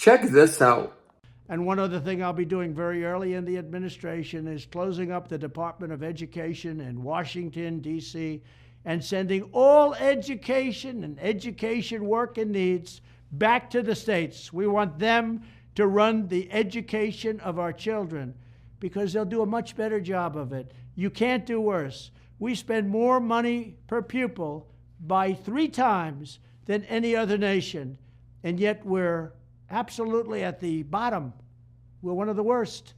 Check this out. And one other thing I'll be doing very early in the administration is closing up the Department of Education in Washington, D.C., and sending all education and education work and needs back to the states. We want them to run the education of our children because they'll do a much better job of it. You can't do worse. We spend more money per pupil by 3 times than any other nation, and yet we're absolutely at the bottom. We're one of the worst.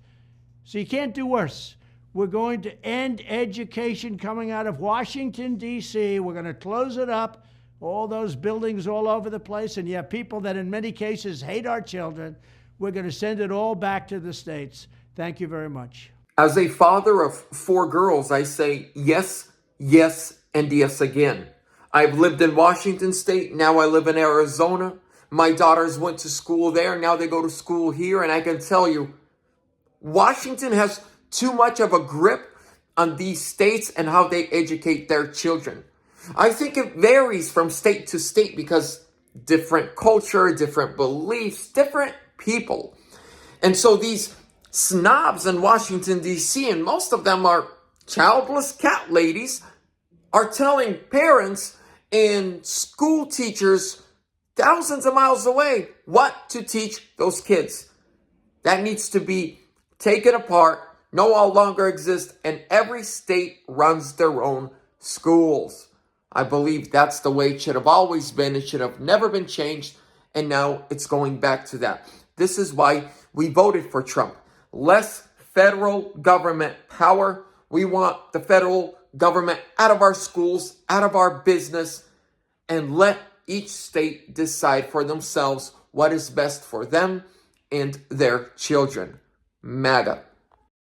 So you can't do worse. We're going to end education coming out of Washington, D.C. We're going to close it up, all those buildings all over the place, and you have people that in many cases hate our children. We're going to send it all back to the states. Thank you very much. As a father of 4 girls, I say yes, yes, and yes again. I've lived in Washington State. Now I live in Arizona. My daughters went to school there. Now they go to school here. And I can tell you, Washington has too much of a grip on these states and how they educate their children. I think it varies from state to state because different culture, different beliefs, different people. And so these snobs in Washington, D.C., and most of them are childless cat ladies, are telling parents and school teachers thousands of miles away what to teach those kids. That needs to be taken apart, no longer exist, and every state runs their own schools. I believe that's the way it should have always been. It should have never been changed, and now it's going back to that. This is why we voted for Trump. Less federal government power. We want the federal government out of our schools, out of our business, and let each state decide for themselves what is best for them and their children. MAGA.